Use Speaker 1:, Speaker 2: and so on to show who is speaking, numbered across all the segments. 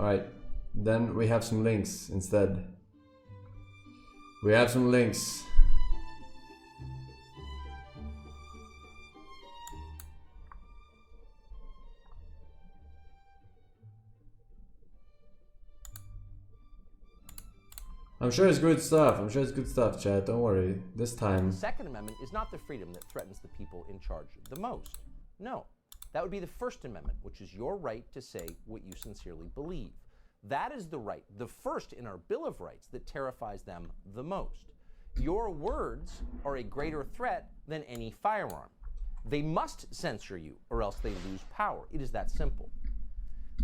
Speaker 1: Alright, then we have some links instead. We have some links. I'm sure it's good stuff. I'm sure it's good stuff, Chad. Don't worry. This time.
Speaker 2: The Second Amendment is not the freedom that threatens the people in charge the most. No. That would be the First Amendment, which is your right to say what you sincerely believe. That is the right, the first in our Bill of Rights, that terrifies them the most. Your words are a greater threat than any firearm. They must censor you, or else they lose power. It is that simple.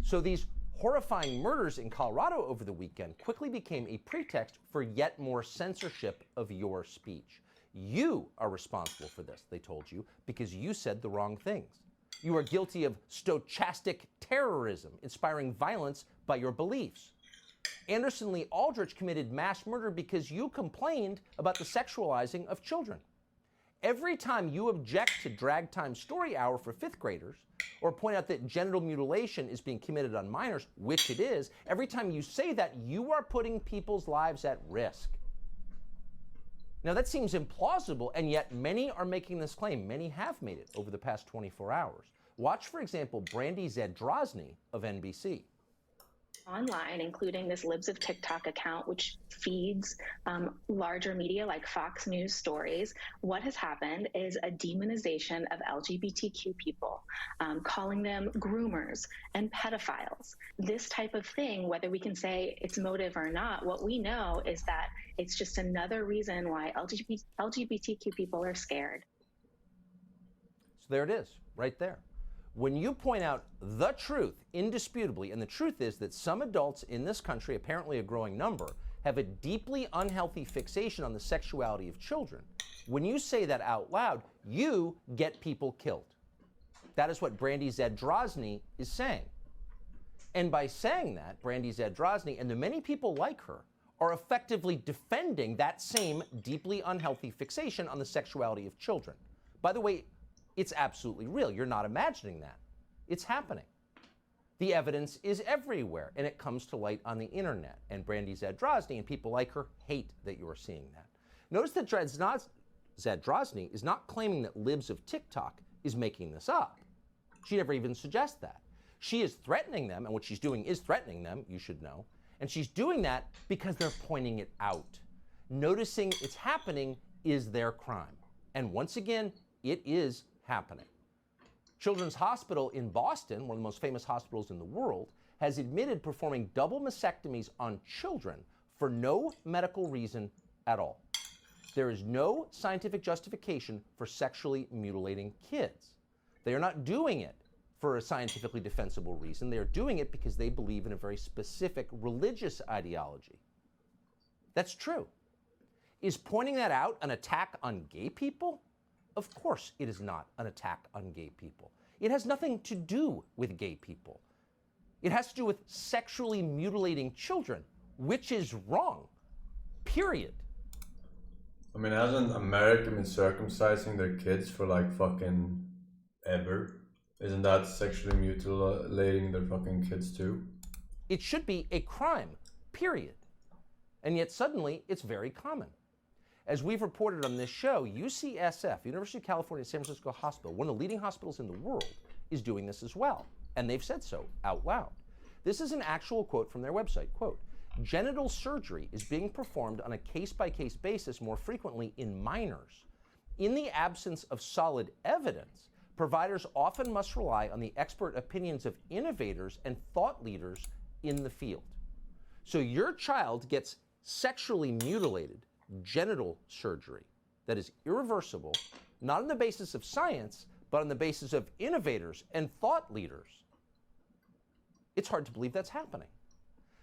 Speaker 2: So these horrifying murders in Colorado over the weekend quickly became a pretext for yet more censorship of your speech. You are responsible for this, they told you, because you said the wrong things. You are guilty of stochastic terrorism, inspiring violence by your beliefs. Anderson Lee Aldrich committed mass murder because you complained about the sexualizing of children. Every time you object to Drag Time Story Hour for 5th graders, or point out that genital mutilation is being committed on minors, which it is, every time you say that, you are putting people's lives at risk. Now that seems implausible, and yet many are making this claim. Many have made it over the past 24 hours. Watch, for example, Brandy Zadrozny of NBC.
Speaker 3: Online, including this Libs of TikTok account, which feeds larger media like Fox News stories, what has happened is a demonization of LGBTQ people, calling them groomers and pedophiles. This type of thing, whether we can say it's motive or not, what we know is that it's just another reason why LGBTQ people are scared.
Speaker 2: So there it is, right there. When you point out the truth, indisputably, and the truth is that some adults in this country, apparently a growing number, have a deeply unhealthy fixation on the sexuality of children. When you say that out loud, you get people killed. That is what Brandy Zadrozny is saying. And by saying that, Brandy Zadrozny and the many people like her are effectively defending that same deeply unhealthy fixation on the sexuality of children. By the way, it's absolutely real. You're not imagining that. It's happening. The evidence is everywhere, and it comes to light on the internet. And Brandy Zadrozny and people like her hate that you're seeing that. Notice that Zadrozny is not claiming that Libs of TikTok is making this up. She never even suggests that. She is threatening them, and what she's doing is threatening them, you should know. And she's doing that because they're pointing it out. Noticing it's happening is their crime. And once again, it is happening. Children's Hospital in Boston, one of the most famous hospitals in the world, has admitted performing double mastectomies on children for no medical reason at all. There is no scientific justification for sexually mutilating kids. They are not doing it for a scientifically defensible reason. They are doing it because they believe in a very specific religious ideology. That's true. Is pointing that out an attack on gay people? Of course it is not an attack on gay people. It has nothing to do with gay people. It has to do with sexually mutilating children, which is wrong, period.
Speaker 1: I mean, hasn't America been circumcising their kids for like fucking ever? Isn't that sexually mutilating their fucking kids too?
Speaker 2: It should be a crime, period. And yet suddenly it's very common. As we've reported on this show, UCSF, University of California, San Francisco Hospital, one of the leading hospitals in the world, is doing this as well. And they've said so out loud. This is an actual quote from their website. Quote, "Genital surgery is being performed on a case-by-case basis more frequently in minors. In the absence of solid evidence, providers often must rely on the expert opinions of innovators and thought leaders in the field." So your child gets sexually mutilated, genital surgery that is irreversible, not on the basis of science, but on the basis of innovators and thought leaders. It's hard to believe that's happening.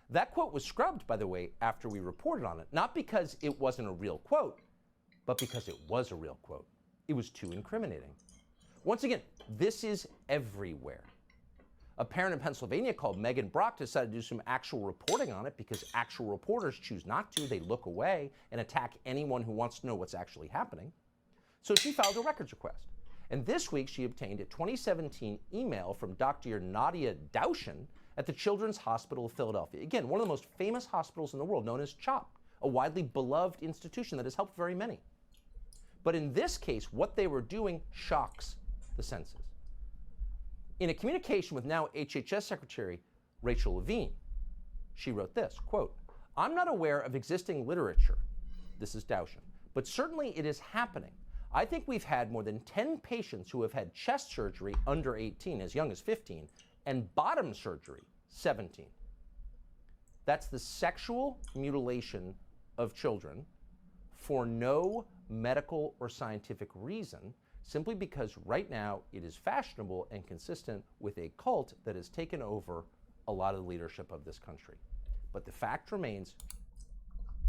Speaker 2: That quote was scrubbed, by the way, after we reported on it, not because it wasn't a real quote, but because it was a real quote. It was too incriminating. Once again, this is everywhere. A parent in Pennsylvania called Megan Brock decided to do some actual reporting on it because actual reporters choose not to. They look away and attack anyone who wants to know what's actually happening. So she filed a records request. And this week she obtained a 2017 email from Dr. Nadia Daushin at the Children's Hospital of Philadelphia. Again, one of the most famous hospitals in the world, known as CHOP, a widely beloved institution that has helped very many. But in this case, what they were doing shocks the senses. In a communication with now HHS Secretary Rachel Levine, she wrote this, quote, "I'm not aware of existing literature," this is Daushan, "but certainly it is happening. I think we've had more than 10 patients who have had chest surgery under 18, as young as 15, and bottom surgery, 17. That's the sexual mutilation of children for no medical or scientific reason, simply because right now it is fashionable and consistent with a cult that has taken over a lot of the leadership of this country. But the fact remains,